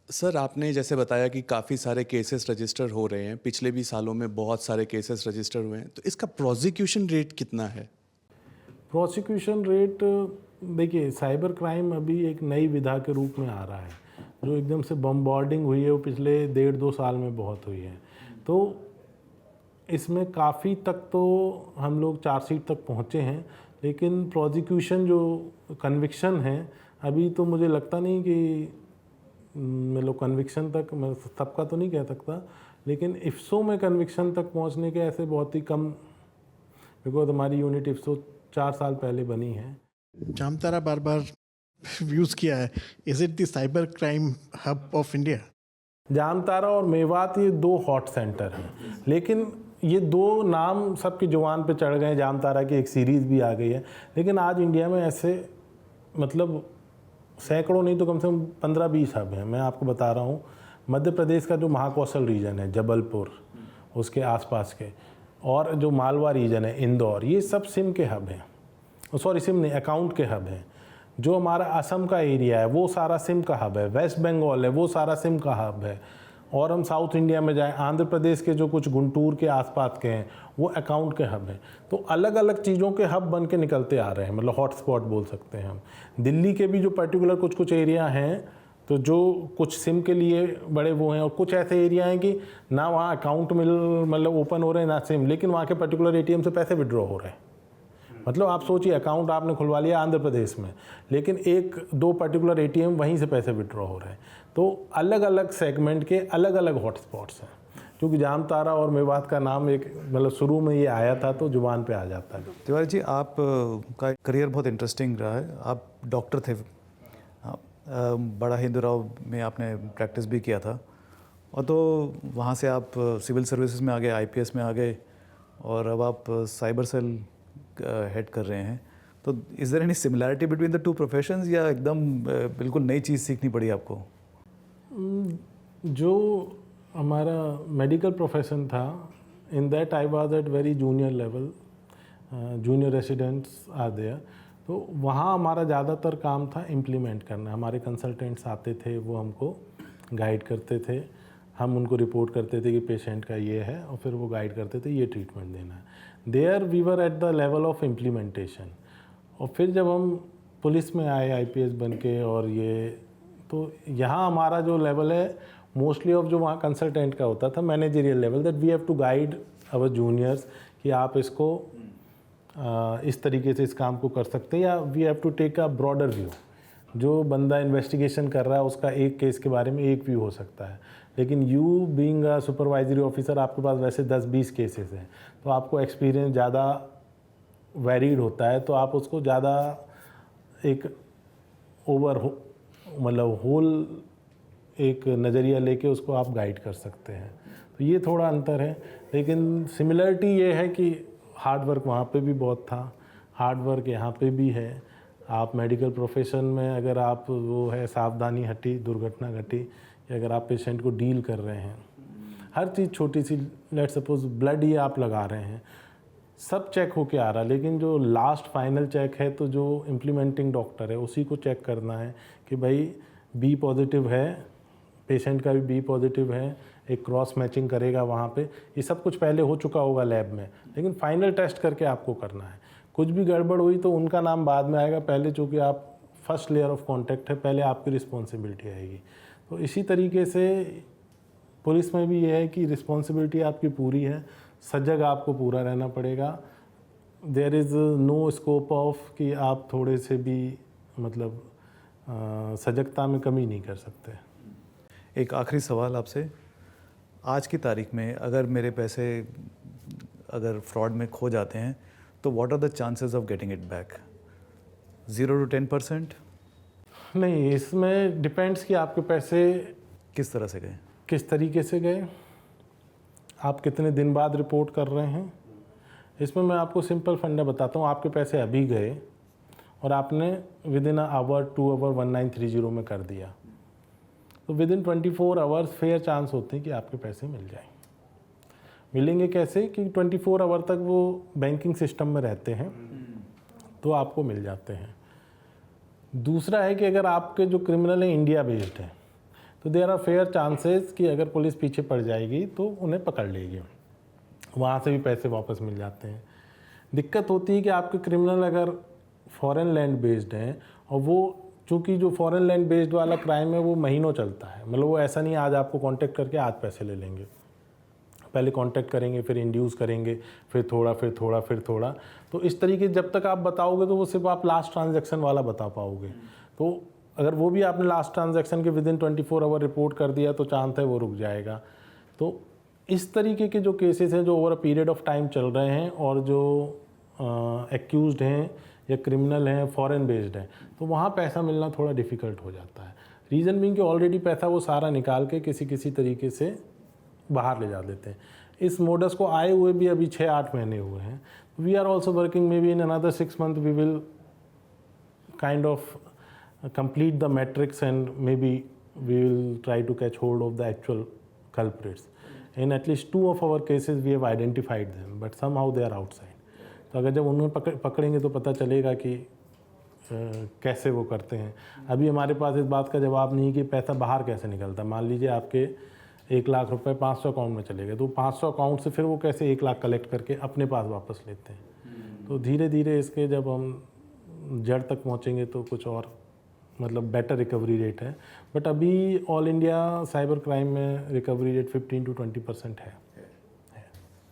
Sir, आपने जैसे बताया कि काफ़ी सारे केसेस रजिस्टर हो रहे हैं, पिछले भी सालों में बहुत सारे केसेस रजिस्टर हुए हैं, तो इसका प्रोसिक्यूशन रेट कितना है? प्रोसिक्यूशन रेट, देखिए साइबर क्राइम अभी एक नई विधा के रूप में आ रहा है। जो एकदम से बम्बार्डिंग हुई है वो पिछले 1.5-2 साल में बहुत हुई है। तो इसमें काफ़ी तक तो हम लोग चार्जशीट तक पहुँचे हैं, लेकिन प्रोसिक्यूशन जो कन्विक्शन है अभी तो मुझे लगता नहीं कि मतलब कन्विक्शन तक, मैं सबका तो नहीं कह सकता, लेकिन इफ्सो में कन्विक्शन तक पहुंचने के ऐसे बहुत ही कम, बिकॉज हमारी यूनिट इफ्सो 4 साल पहले बनी है। जामतारा बार बार यूज किया है। Is it the cyber crime hub of India? Jamtara और मेवात ये दो हॉट सेंटर हैं, लेकिन ये दो नाम सबकी जुबान पे चढ़ गए। जामतारा की एक सीरीज़ भी आ गई है, लेकिन आज इंडिया में ऐसे मतलब सैकड़ों नहीं तो कम से कम 15-20 हब हैं। मैं आपको बता रहा हूँ, मध्य प्रदेश का जो महाकौशल रीजन है, जबलपुर, उसके आसपास के, और जो मालवा रीजन है, इंदौर, ये सब सिम के हब हैं। सॉरी, सिम नहीं, अकाउंट के हब हैं। जो हमारा असम का एरिया है वो सारा सिम का हब है। वेस्ट बंगाल है वो सारा सिम का हब है। और हम साउथ इंडिया में जाएं, आंध्र प्रदेश के जो कुछ गुंटूर के आसपास के हैं वो अकाउंट के हब हैं। तो अलग अलग चीज़ों के हब बन के निकलते आ रहे हैं, मतलब हॉटस्पॉट बोल सकते हैं हम। दिल्ली के भी जो पर्टिकुलर कुछ कुछ एरिया हैं, तो जो कुछ सिम के लिए बड़े वो हैं, और कुछ ऐसे एरिया हैं कि ना वहाँ अकाउंट मतलब ओपन हो रहे हैं ना सिम, लेकिन वहाँ के पर्टिकुलर एटीएम से पैसे विड्रॉ हो रहे हैं। मतलब आप सोचिए, अकाउंट आपने खुलवा लिया आंध्र प्रदेश में, लेकिन एक दो पर्टिकुलर एटीएम वहीं से पैसे विड्रॉ हो रहे हैं। तो अलग अलग सेगमेंट के अलग अलग हॉटस्पॉट्स हैं। क्योंकि जामतारा और मेवात का नाम एक मतलब शुरू में ये आया था तो जुबान पे आ जाता है। तिवारी जी, आप का करियर बहुत इंटरेस्टिंग रहा है। आप डॉक्टर थे, बड़ा हिंदूराव में आपने प्रैक्टिस भी किया था, और तो वहाँ से आप सिविल सर्विसेज में आ गए, आईपीएस में आ गए, और अब आप साइबर सेल हेड कर रहे हैं। तो is there any similarity between the two professions, या एकदम बिल्कुल नई चीज़ सीखनी पड़ी आपको? जो हमारा मेडिकल प्रोफेशन था, in that I was at very junior level, junior residents are there. तो वहाँ हमारा ज़्यादातर काम था इम्प्लीमेंट करना। हमारे कंसल्टेंट्स आते थे, वो हमको गाइड करते थे, हम उनको रिपोर्ट करते थे कि पेशेंट का ये है, और फिर वो गाइड करते थे ये ट्रीटमेंट देना है। There we were at the level of implementation. और फिर जब हम पुलिस में आए आईपीएस बन के, और ये तो यहाँ हमारा जो लेवल है मोस्टली ऑफ जो वहाँ कंसल्टेंट का होता था, managerial level, that we have to guide our juniors कि आप इसको इस तरीके से इस काम को कर सकते हैं, या we have to take a broader view. जो बंदा इन्वेस्टिगेशन कर रहा है उसका एक केस के बारे में एक व्यू हो सकता है, लेकिन you being a supervisory officer, आपके पास वैसे 10-20 केसेस हैं, तो आपको एक्सपीरियंस ज़्यादा वेरीड होता है, तो आप उसको ज़्यादा एक मतलब होल एक नज़रिया लेके उसको आप गाइड कर सकते हैं। तो ये थोड़ा अंतर है, लेकिन सिमिलरिटी ये है कि हार्ड वर्क वहाँ पे भी बहुत था, हार्ड वर्क यहाँ पे भी है। आप मेडिकल प्रोफेशन में अगर आप वो है सावधानी हटी दुर्घटना घटी, या अगर आप पेशेंट को डील कर रहे हैं, हर चीज़ छोटी सी, लेट सपोज ब्लड ही आप लगा रहे हैं, सब चेक होके आ रहा है, लेकिन जो लास्ट फाइनल चेक है तो जो इम्प्लीमेंटिंग डॉक्टर है उसी को चेक करना है कि भाई बी पॉजिटिव है, पेशेंट का भी बी पॉजिटिव है, एक क्रॉस मैचिंग करेगा वहाँ पे। ये सब कुछ पहले हो चुका होगा लैब में, लेकिन फाइनल टेस्ट करके आपको करना है। कुछ भी गड़बड़ हुई तो उनका नाम बाद में आएगा, पहले चूँकि आप फर्स्ट लेयर ऑफ कॉन्टैक्ट है, पहले आपकी रिस्पॉन्सिबिलिटी आएगी। तो इसी तरीके से पुलिस में भी ये है कि रिस्पॉन्सिबिलिटी आपकी पूरी है, सजग आपको पूरा रहना पड़ेगा। There is no scope of कि आप थोड़े से भी मतलब सजगता में कमी नहीं कर सकते। एक आखिरी सवाल आपसे, आज की तारीख में अगर मेरे पैसे अगर फ्रॉड में खो जाते हैं तो what are the chances of getting it back? 0 to 10%? नहीं, इसमें डिपेंड्स कि आपके पैसे किस तरह से गए, किस तरीके से गए, आप कितने दिन बाद रिपोर्ट कर रहे हैं। इसमें मैं आपको सिंपल फंडा बताता हूँ। आपके पैसे अभी गए और आपने विद इन आवर 2 आवर 1930 में कर दिया, तो with in 24 hours fair chance होते हैं कि आपके पैसे मिल जाएं। मिलेंगे कैसे कि 24 आवर तक वो बैंकिंग सिस्टम में रहते हैं, तो आपको मिल जाते हैं। दूसरा है कि अगर आपके जो क्रिमिनल हैं इंडिया बेस्ड हैं, तो देयर आर फेयर चांसेस कि अगर पुलिस पीछे पड़ जाएगी तो उन्हें पकड़ लेगी, वहाँ से भी पैसे वापस मिल जाते हैं। दिक्कत होती है कि आपके क्रिमिनल अगर फॉरेन लैंड बेस्ड हैं, और वो चूँकि जो फॉरेन लैंड बेस्ड वाला क्राइम है वो महीनों चलता है, मतलब वो ऐसा नहीं आज आपको कांटेक्ट करके आज पैसे ले लेंगे, पहले कांटेक्ट करेंगे, फिर इंड्यूस करेंगे, फिर थोड़ा फिर थोड़ा फिर थोड़ा। तो इस तरीके जब तक आप बताओगे तो वो सिर्फ आप लास्ट ट्रांजैक्शन वाला बता पाओगे। तो अगर वो भी आपने लास्ट ट्रांजैक्शन के विदिन 24 आवर रिपोर्ट कर दिया तो चांस है वो रुक जाएगा। तो इस तरीके के जो केसेस हैं जो over a period of time चल रहे हैं, और जो एक्यूज्ड हैं या क्रिमिनल हैं फॉरेन बेस्ड हैं, तो वहाँ पैसा मिलना थोड़ा डिफ़िकल्ट हो जाता है। रीज़न बीइंग कि ऑलरेडी पैसा वो सारा निकाल के किसी तरीके से बाहर ले जा देते हैं। इस मोडस को आए हुए भी अभी 6-8 महीने हुए हैं। We are also working maybe in another 6 months we will kind of complete the metrics and maybe we will try to catch hold of the actual culprits. In at least 2 of our cases we have identified them, but somehow they are outside. तो अगर जब उन्हें पकड़ेंगे तो पता चलेगा कि कैसे वो करते हैं। अभी हमारे पास इस बात का जवाब नहीं कि पैसा बाहर कैसे निकलता। मान लीजिए आपके 1 लाख रुपए 500 अकाउंट में चले गए, तो 500 अकाउंट से फिर वो कैसे 1 लाख कलेक्ट करके अपने पास वापस लेते हैं। तो धीरे धीरे इसके जब हम जड़ तक पहुँचेंगे तो कुछ और मतलब बेटर रिकवरी रेट है। बट अभी ऑल इंडिया साइबर क्राइम में रिकवरी रेट 15 to 20% है।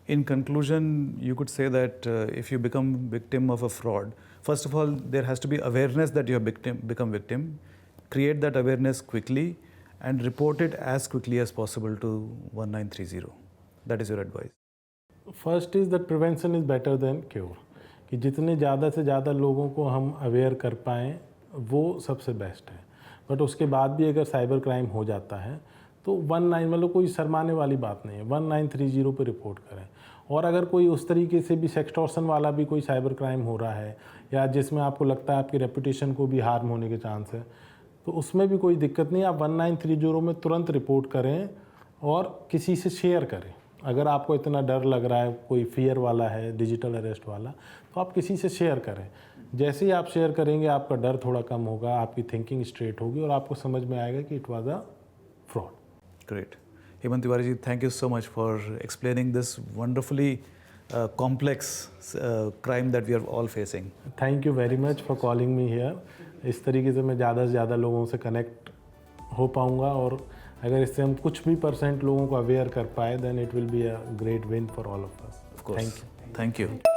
In conclusion, you could say that if you become victim of a fraud, first of all, there has to be awareness that you have become victim. Create that awareness quickly and report it as quickly as possible to 1930. That is your advice. First is that prevention is better than cure, कि जितने ज़्यादा से ज़्यादा लोगों को हम aware कर पाएँ वो सबसे बेस्ट है। बट उसके बाद भी अगर साइबर क्राइम हो जाता है तो 19 मतलब कोई शर्माने वाली बात नहीं है, 1930 पे रिपोर्ट करें। और अगर कोई उस तरीके से भी सेक्सटॉर्शन वाला भी कोई साइबर क्राइम हो रहा है या जिसमें आपको लगता है आपकी रेपुटेशन को भी हार्म होने के चांस है, तो उसमें भी कोई दिक्कत नहीं, आप 1930 में तुरंत रिपोर्ट करें और किसी से शेयर करें। अगर आपको इतना डर लग रहा है, कोई फियर वाला है, डिजिटल अरेस्ट वाला, तो आप किसी से शेयर करें। जैसे ही आप शेयर करेंगे आपका डर थोड़ा कम होगा, आपकी थिंकिंग स्ट्रेट होगी और आपको समझ में आएगा कि it was a fraud. Great. Hemant Tiwari ji, thank you so much for explaining this wonderfully complex crime that we are all facing. Thank you very much for calling me here. इस तरीके से मैं ज़्यादा से ज़्यादा लोगों से connect हो पाऊँगा, और अगर इससे हम कुछ भी % लोगों को अवेयर कर पाए then it will be a great win for all of us. Of course. Thank you. Thank you.